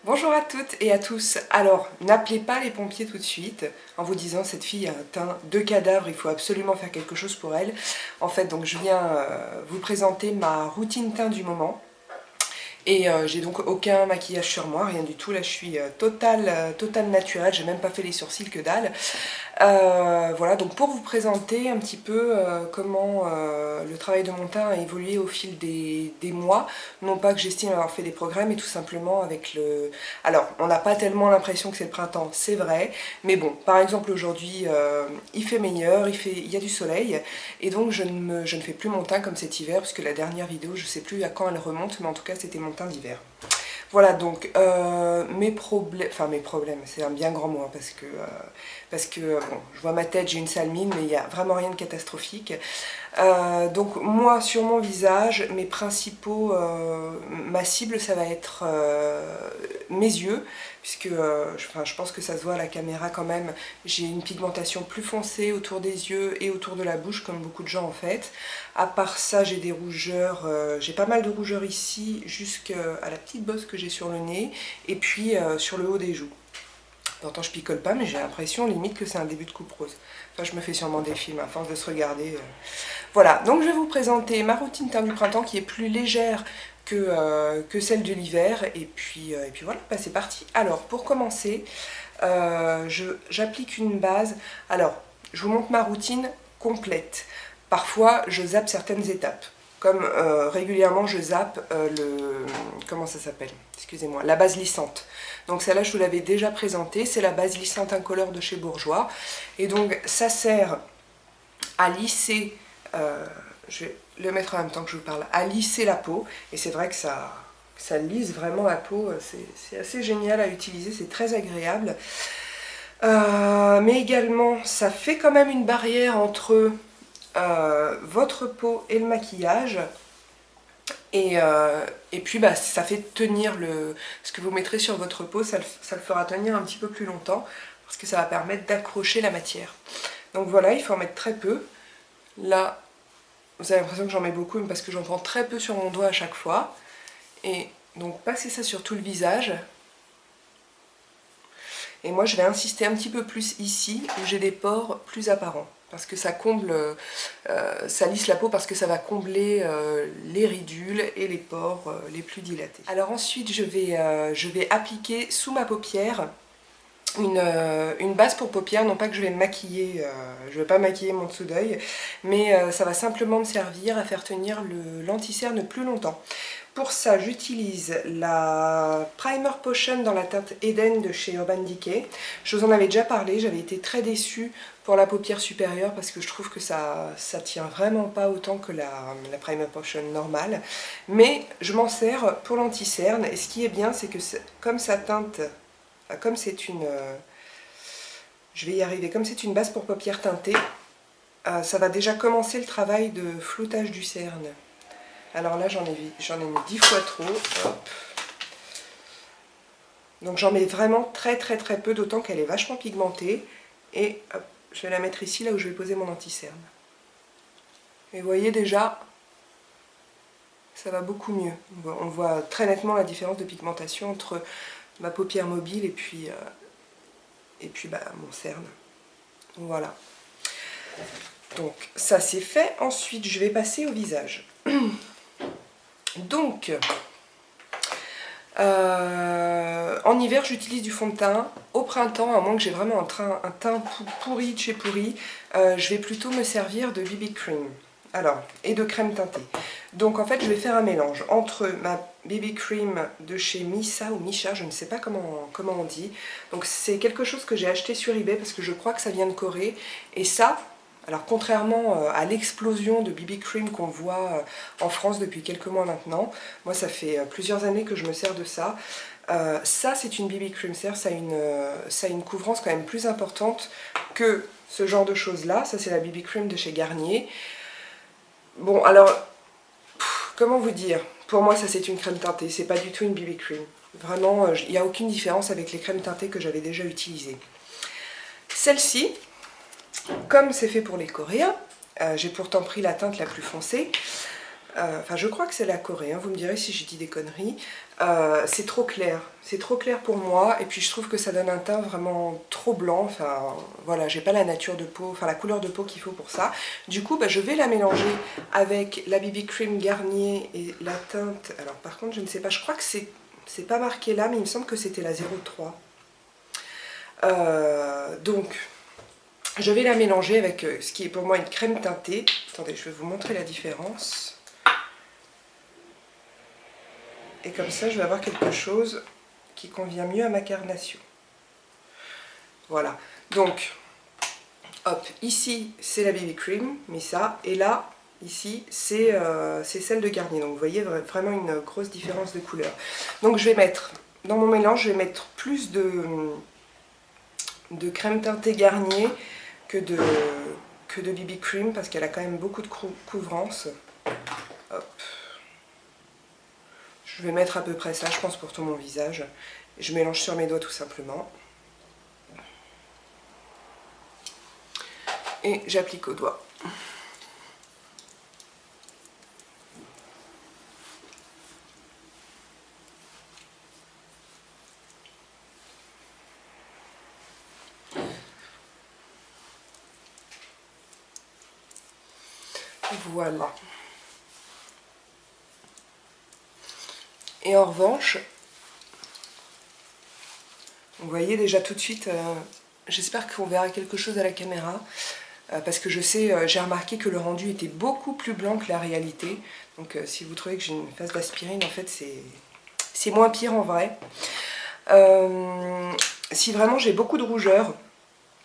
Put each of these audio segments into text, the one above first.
Bonjour à toutes et à tous. Alors, n'appelez pas les pompiers tout de suite en vous disant cette fille a un teint de cadavre, il faut absolument faire quelque chose pour elle. En fait, donc je viens vous présenter ma routine teint du moment. Et j'ai donc aucun maquillage sur moi, rien du tout. Là, je suis total naturelle, j'ai même pas fait les sourcils, que dalle. Voilà, donc pour vous présenter un petit peu comment le travail de mon teint a évolué au fil des mois. Non pas que j'estime avoir fait des progrès, mais tout simplement avec le... Alors, on n'a pas tellement l'impression que c'est le printemps, c'est vrai. Mais bon, par exemple aujourd'hui, il fait meilleur, il y a du soleil. Et donc je ne fais plus mon teint comme cet hiver, parce que la dernière vidéo, je sais plus à quand elle remonte, mais en tout cas c'était mon teint d'hiver. Voilà, donc mes problèmes, c'est un bien grand mot, hein, parce que bon, je vois ma tête, j'ai une sale mine, mais il n'y a vraiment rien de catastrophique. Donc moi, sur mon visage, ma cible, ça va être mes yeux, puisque je pense que ça se voit à la caméra quand même, j'ai une pigmentation plus foncée autour des yeux et autour de la bouche, comme beaucoup de gens en fait. À part ça, j'ai des rougeurs, j'ai pas mal de rougeurs ici, jusqu'à la petite bosse que j'ai sur le nez, et puis sur le haut des joues. Pourtant je picole pas, mais j'ai l'impression limite que c'est un début de coupe rose. Enfin, je me fais sûrement des films à force de se regarder. Voilà, donc je vais vous présenter ma routine teint du printemps qui est plus légère que celle de l'hiver. Et puis voilà, bah, c'est parti. Alors, pour commencer, j'applique une base. Alors, je vous montre ma routine complète. Parfois, je zappe certaines étapes. Comme régulièrement, je zappe comment ça s'appelle? Excusez-moi, la base lissante. Donc celle-là, je vous l'avais déjà présentée. C'est la base lissante incolore de chez Bourjois. Et donc, ça sert à lisser, je vais le mettre en même temps que je vous parle, à lisser la peau. Et c'est vrai que ça lisse vraiment la peau. C'est assez génial à utiliser, c'est très agréable. Mais également, ça fait quand même une barrière entre votre peau et le maquillage. Et puis bah, ça fait tenir ce que vous mettrez sur votre peau, ça le fera tenir un petit peu plus longtemps, parce que ça va permettre d'accrocher la matière. Donc voilà, il faut en mettre très peu. Là, vous avez l'impression que j'en mets beaucoup, mais parce que j'en prends très peu sur mon doigt à chaque fois. Et donc passez ça sur tout le visage. Et moi je vais insister un petit peu plus ici, où j'ai des pores plus apparents. Parce que ça comble, ça lisse la peau, parce que ça va combler les ridules et les pores les plus dilatés. Alors ensuite je vais appliquer sous ma paupière une base pour paupières, non pas que je vais me maquiller, je ne vais pas maquiller mon dessous d'œil, mais ça va simplement me servir à faire tenir l'anti-cerne plus longtemps. Pour ça, j'utilise la Primer Potion dans la teinte Eden de chez Urban Decay. Je vous en avais déjà parlé, j'avais été très déçue pour la paupière supérieure parce que je trouve que ça tient vraiment pas autant que la Primer Potion normale. Mais je m'en sers pour l'anti-cerne, et ce qui est bien, c'est que comme ça teinte, comme c'est une... je vais y arriver, comme c'est une base pour paupières teintée, ça va déjà commencer le travail de floutage du cerne. Alors là, j'en ai mis 10 fois trop. Hop. Donc j'en mets vraiment très peu, d'autant qu'elle est vachement pigmentée. Et hop, je vais la mettre ici, là où je vais poser mon anti-cerne. Et vous voyez déjà, ça va beaucoup mieux. On voit très nettement la différence de pigmentation entre ma paupière mobile et puis bah, mon cerne. Voilà. Donc ça c'est fait. Ensuite, je vais passer au visage. Donc, en hiver, j'utilise du fond de teint. Au printemps, à moins que j'ai vraiment un teint pourri de chez pourri, je vais plutôt me servir de BB Cream. Alors, et de crème teintée. Donc en fait, je vais faire un mélange entre ma BB Cream de chez Missa ou Misha, je ne sais pas comment on dit. Donc c'est quelque chose que j'ai acheté sur eBay parce que je crois que ça vient de Corée. Et ça, alors contrairement à l'explosion de BB Cream qu'on voit en France depuis quelques mois maintenant, moi ça fait plusieurs années que je me sers de ça. Ça c'est une BB Cream, ça a une couvrance quand même plus importante que ce genre de choses là. Ça c'est la BB Cream de chez Garnier. Bon alors, comment vous dire? Pour moi ça c'est une crème teintée, c'est pas du tout une BB Cream. Vraiment, il n'y a aucune différence avec les crèmes teintées que j'avais déjà utilisées. Celle-ci, comme c'est fait pour les Coréens, j'ai pourtant pris la teinte la plus foncée, Enfin, je crois que c'est la Corée, hein, vous me direz si j'ai dit des conneries. C'est trop clair pour moi, et puis je trouve que ça donne un teint vraiment trop blanc. Enfin, voilà, j'ai pas la nature de peau, enfin la couleur de peau qu'il faut pour ça. Du coup, bah, je vais la mélanger avec la BB Cream Garnier et la teinte. Alors, par contre, je ne sais pas, je crois que c'est pas marqué là, mais il me semble que c'était la 03. Donc, je vais la mélanger avec ce qui est pour moi une crème teintée. Attendez, je vais vous montrer la différence. Et comme ça, je vais avoir quelque chose qui convient mieux à ma carnation. Voilà. Donc, hop, ici, c'est la BB Cream, mais ça. Et là, ici, c'est celle de Garnier. Donc, vous voyez vraiment une grosse différence de couleur. Donc, je vais mettre, dans mon mélange, je vais mettre plus de crème teintée Garnier que de BB Cream, parce qu'elle a quand même beaucoup de couvrance. Hop. Je vais mettre à peu près ça, je pense, pour tout mon visage. Je mélange sur mes doigts tout simplement. Et j'applique au doigt. Voilà. Et en revanche, vous voyez déjà tout de suite, j'espère qu'on verra quelque chose à la caméra, parce que je sais, j'ai remarqué que le rendu était beaucoup plus blanc que la réalité. Donc si vous trouvez que j'ai une phase d'aspirine, en fait c'est moins pire en vrai. Si vraiment j'ai beaucoup de rougeur,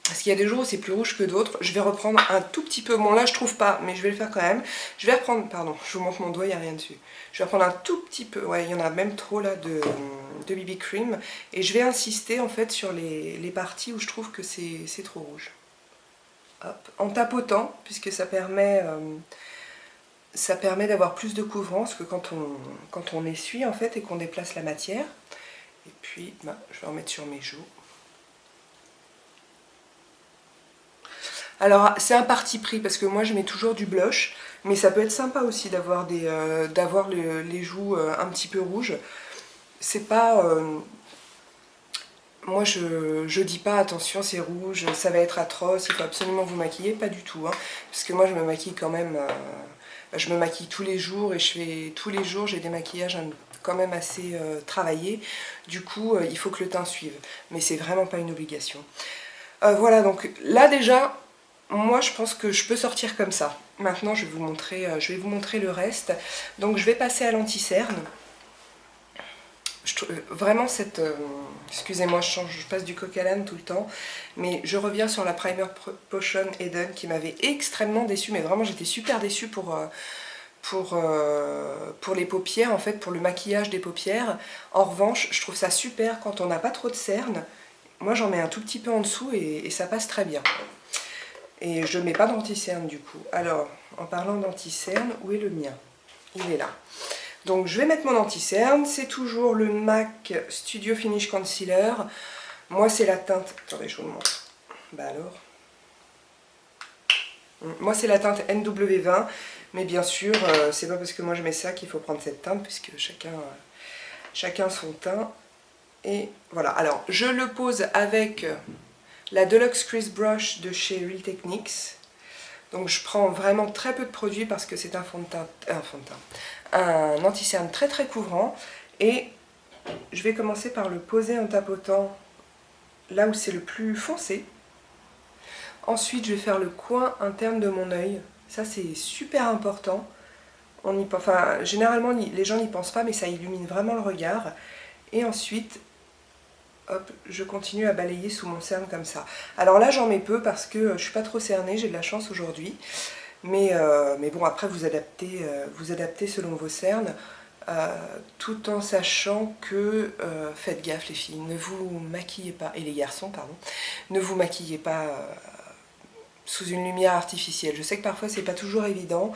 parce qu'il y a des jours où c'est plus rouge que d'autres, je vais reprendre un tout petit peu, bon là je trouve pas, mais je vais le faire quand même. Je vais reprendre, pardon, je vous montre mon doigt, il n'y a rien dessus. Je vais reprendre un tout petit peu, ouais il y en a même trop là de BB Cream, et je vais insister en fait sur les parties où je trouve que c'est trop rouge. Hop, en tapotant, puisque ça permet d'avoir plus de couvrance que quand on essuie en fait et qu'on déplace la matière. Et puis, bah, je vais en mettre sur mes joues. Alors c'est un parti pris parce que moi je mets toujours du blush, mais ça peut être sympa aussi d'avoir les joues un petit peu rouges. C'est pas... moi je dis pas attention c'est rouge, ça va être atroce, il faut absolument vous maquiller, pas du tout. Hein, parce que moi je me maquille quand même, je me maquille tous les jours et je fais tous les jours, j'ai des maquillages quand même assez travaillés. Du coup il faut que le teint suive, mais c'est vraiment pas une obligation. Voilà, donc là déjà... Moi, je pense que je peux sortir comme ça. Maintenant, je vais vous montrer le reste. Donc, je vais passer à l'anti-cerne. Vraiment, excusez-moi, je passe du coq à l'âne tout le temps. Mais je reviens sur la Primer Potion Eden qui m'avait extrêmement déçue. Mais vraiment, j'étais super déçue pour les paupières, en fait, pour le maquillage des paupières. En revanche, je trouve ça super quand on n'a pas trop de cerne. Moi, j'en mets un tout petit peu en dessous et ça passe très bien. Et je ne mets pas d'anti-cerne du coup. Alors, en parlant d'anti-cerne, où est le mien? Il est là. Donc je vais mettre mon anti-cerne. C'est toujours le MAC Studio Finish Concealer. Moi c'est la teinte... Attendez, je vous le montre. Bah alors. Moi c'est la teinte NW20. Mais bien sûr, c'est pas parce que moi je mets ça qu'il faut prendre cette teinte, puisque chacun son teint. Et voilà. Alors, je le pose avec... la Deluxe Crease Brush de chez Real Techniques. Donc je prends vraiment très peu de produits parce que c'est un anti-cerne très très couvrant. Et je vais commencer par le poser en tapotant là où c'est le plus foncé. Ensuite je vais faire le coin interne de mon œil. Ça c'est super important. Enfin, généralement les gens n'y pensent pas, mais ça illumine vraiment le regard. Et ensuite... hop, je continue à balayer sous mon cerne comme ça. Alors là, j'en mets peu parce que je suis pas trop cernée, j'ai de la chance aujourd'hui. Mais bon, après, vous adaptez selon vos cernes, tout en sachant que, faites gaffe les filles, ne vous maquillez pas, et les garçons, pardon, ne vous maquillez pas sous une lumière artificielle. Je sais que parfois, c'est pas toujours évident.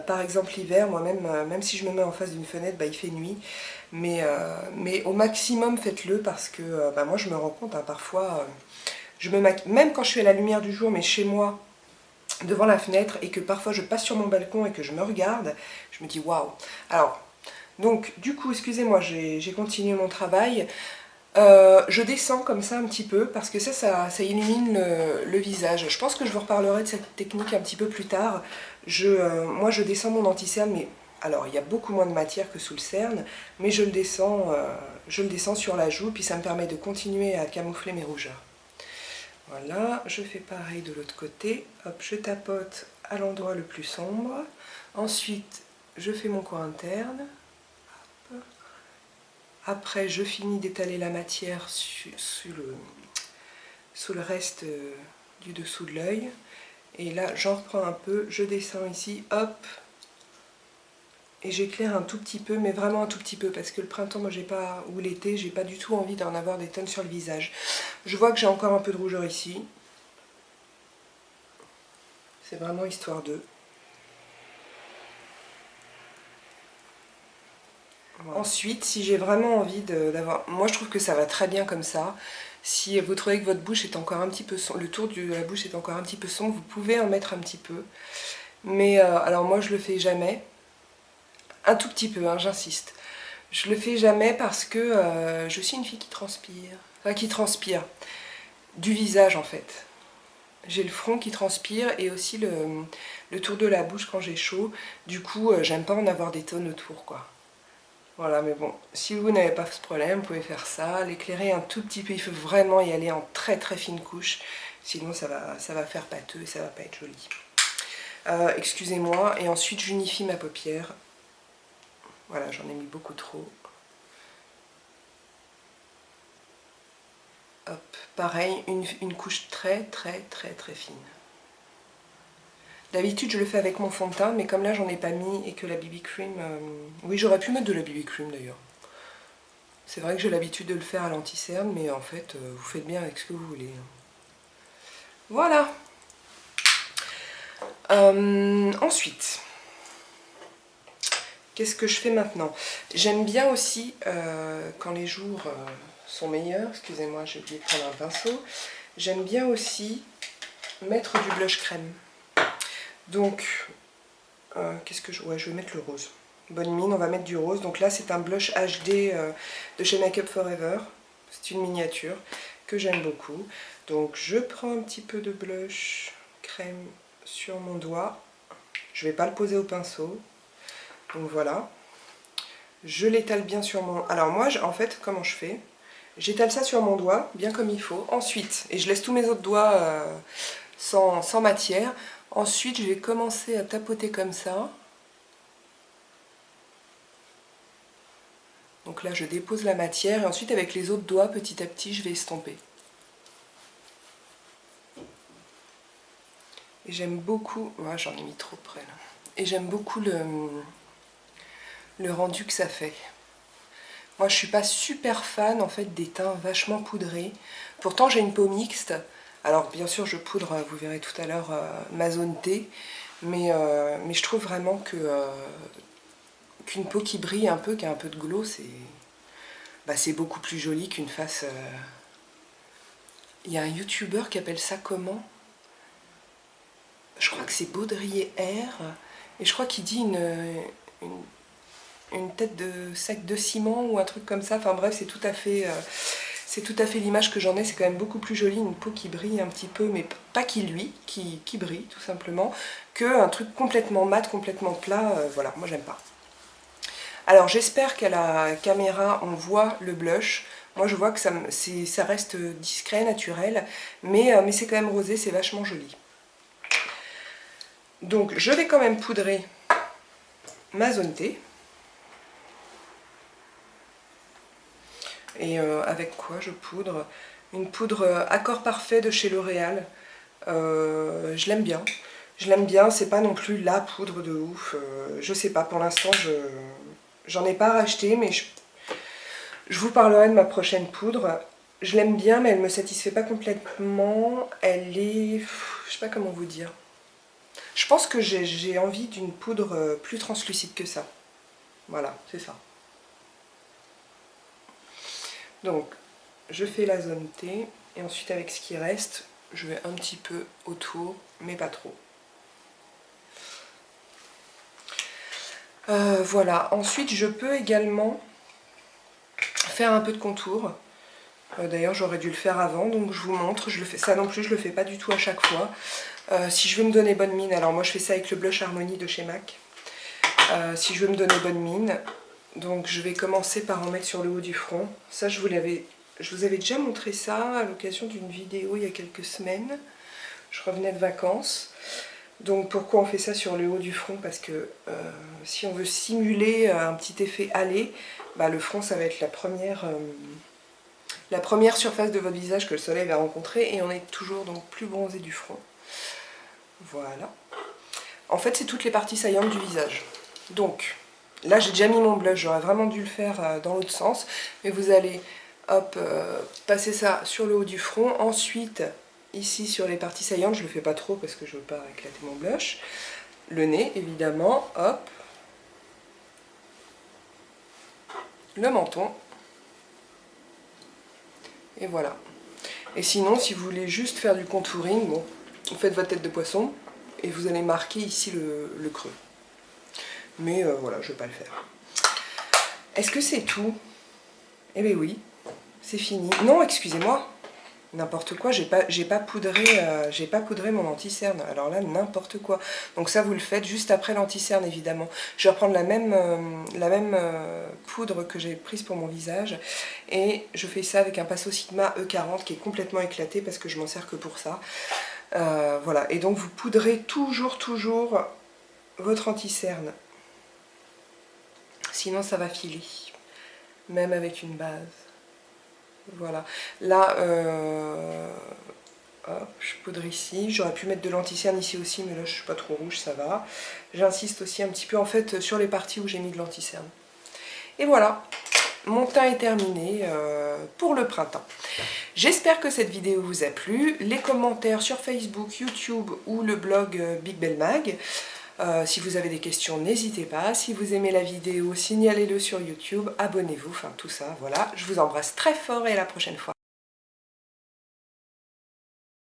Par exemple, l'hiver, moi-même, même si je me mets en face d'une fenêtre, bah, il fait nuit. Mais au maximum faites-le parce que bah, moi je me rends compte, hein, parfois je me maquille, même quand je suis à la lumière du jour, mais chez moi devant la fenêtre et que parfois je passe sur mon balcon et que je me regarde, je me dis waouh. Alors, donc du coup, excusez-moi, j'ai continué mon travail. Je descends comme ça un petit peu parce que ça illumine le visage. Je pense que je vous reparlerai de cette technique un petit peu plus tard. Moi je descends mon anti-cerne, mais alors il y a beaucoup moins de matière que sous le cerne, mais je le descends sur la joue, puis ça me permet de continuer à camoufler mes rougeurs. Voilà, je fais pareil de l'autre côté. Hop, je tapote à l'endroit le plus sombre. Ensuite, je fais mon coin interne. Après, je finis d'étaler la matière sous le reste du dessous de l'œil. Et là, j'en reprends un peu, je descends ici, hop. Et j'éclaire un tout petit peu, mais vraiment un tout petit peu, parce que le printemps, moi, ou l'été, j'ai pas du tout envie d'en avoir des tonnes sur le visage. Je vois que j'ai encore un peu de rougeur ici. C'est vraiment histoire d'eux. Voilà. Ensuite, si j'ai vraiment envie d'avoir... Moi, je trouve que ça va très bien comme ça. Si vous trouvez que votre bouche est encore un petit peu sombre, le tour de la bouche est encore un petit peu sombre, vous pouvez en mettre un petit peu. Mais alors moi, je le fais jamais. Un tout petit peu, hein, j'insiste. Je le fais jamais parce que je suis une fille qui transpire. Enfin, qui transpire. Du visage, en fait. J'ai le front qui transpire et aussi le tour de la bouche quand j'ai chaud. Du coup, j'aime pas en avoir des tonnes autour, quoi. Voilà, mais bon, si vous n'avez pas ce problème, vous pouvez faire ça, l'éclairer un tout petit peu, il faut vraiment y aller en très très fine couche, sinon ça va faire pâteux et ça va pas être joli. Excusez-moi, et ensuite j'unifie ma paupière. Voilà, j'en ai mis beaucoup trop. Hop, pareil, une couche très très très très fine. D'habitude je le fais avec mon fond de teint, mais comme là j'en ai pas mis et que la BB cream... Oui, j'aurais pu mettre de la BB cream d'ailleurs. C'est vrai que j'ai l'habitude de le faire à l'anti-cerne, mais en fait, vous faites bien avec ce que vous voulez. Voilà. Ensuite, qu'est-ce que je fais maintenant? J'aime bien aussi, quand les jours sont meilleurs, excusez-moi, j'ai oublié de prendre un pinceau, j'aime bien aussi mettre du blush crème. Donc, qu'est-ce que je... Ouais, je vais mettre le rose. Bonne mine, on va mettre du rose. Donc là, c'est un blush HD de chez Make Up For Ever. C'est une miniature que j'aime beaucoup. Donc je prends un petit peu de blush crème sur mon doigt. Je ne vais pas le poser au pinceau. Donc voilà. Je l'étale bien sur mon... Alors moi, en fait, comment je fais? J'étale ça sur mon doigt, bien comme il faut. Ensuite, et je laisse tous mes autres doigts sans matière. Ensuite, je vais commencer à tapoter comme ça. Donc là, je dépose la matière et ensuite, avec les autres doigts, petit à petit, je vais estomper. Et j'aime beaucoup... Ouais, j'en ai mis trop près là. Et j'aime beaucoup le rendu que ça fait. Moi, je suis pas super fan en fait des teints vachement poudrés. Pourtant, j'ai une peau mixte. Alors, bien sûr, je poudre, vous verrez tout à l'heure, ma zone T. Mais je trouve vraiment qu'une peau qui brille un peu, qui a un peu de glow, c'est beaucoup plus joli qu'une face... Il y a un YouTuber qui appelle ça comment? Je crois que c'est Baudrier R. Et je crois qu'il dit une tête de sac de ciment ou un truc comme ça. Enfin bref, c'est tout à fait l'image que j'en ai. C'est quand même beaucoup plus joli, une peau qui brille un petit peu, mais pas qui luit, qui brille tout simplement, qu'un truc complètement mat, complètement plat. Voilà, moi j'aime pas. Alors j'espère qu'à la caméra on voit le blush. Moi je vois que ça reste discret, naturel, mais c'est quand même rosé, c'est vachement joli. Donc je vais quand même poudrer ma zone T. Et avec quoi je poudre? Une poudre Accord Parfait de chez L'Oréal. Je l'aime bien. Je l'aime bien, c'est pas non plus la poudre de ouf. Je sais pas, pour l'instant j'en ai pas racheté, mais je vous parlerai de ma prochaine poudre. Je l'aime bien, mais elle me satisfait pas complètement. Elle est... je sais pas comment vous dire. Je pense que j'ai envie d'une poudre plus translucide que ça. Voilà, c'est ça. Donc, je fais la zone T, et ensuite avec ce qui reste, je vais un petit peu autour, mais pas trop. Voilà, ensuite je peux également faire un peu de contour. D'ailleurs j'aurais dû le faire avant, donc je vous montre. Je le fais, ça non plus je le fais pas du tout à chaque fois. Si je veux me donner bonne mine, alors moi je fais ça avec le blush Harmony de chez MAC. Si je veux me donner bonne mine, donc je vais commencer par en mettre sur le haut du front. Ça je vous avais déjà montré ça à l'occasion d'une vidéo il y a quelques semaines. Je revenais de vacances. Donc pourquoi on fait ça sur le haut du front? Parce que si on veut simuler un petit effet hâlé, bah, le front ça va être la première surface de votre visage que le soleil va rencontrer, et on est toujours donc plus bronzé du front. Voilà. En fait c'est toutes les parties saillantes du visage. Donc là j'ai déjà mis mon blush, j'aurais vraiment dû le faire dans l'autre sens, mais vous allez hop passer ça sur le haut du front. Ensuite ici sur les parties saillantes, je le fais pas trop parce que je veux pas éclater mon blush. Le nez évidemment, hop. Le menton. Et voilà. Et sinon si vous voulez juste faire du contouring, bon, vous faites votre tête de poisson et vous allez marquer ici le creux. Mais voilà, je vais pas le faire. Est-ce que c'est tout? Eh bien oui, c'est fini. Non, excusez-moi. N'importe quoi, j'ai pas poudré mon anti-cerne. Alors là, n'importe quoi. Donc ça, vous le faites juste après l'anti-cerne, évidemment. Je vais reprendre la même poudre que j'ai prise pour mon visage. Et je fais ça avec un Passo Sigma E40 qui est complètement éclaté parce que je m'en sers que pour ça. Voilà. Et donc, vous poudrez toujours votre anti-cerne. Sinon, ça va filer. Même avec une base. Voilà, là, hop, je poudre ici. J'aurais pu mettre de l'anti-cerne ici aussi, mais là je suis pas trop rouge, ça va. J'insiste aussi un petit peu en fait sur les parties où j'ai mis de l'anti-cerne. Et voilà, mon teint est terminé pour le printemps. J'espère que cette vidéo vous a plu. Les commentaires sur Facebook, YouTube ou le blog Big Belle Mag. Si vous avez des questions, n'hésitez pas. Si vous aimez la vidéo, signalez-le sur YouTube, abonnez-vous, enfin tout ça, voilà. Je vous embrasse très fort et à la prochaine fois.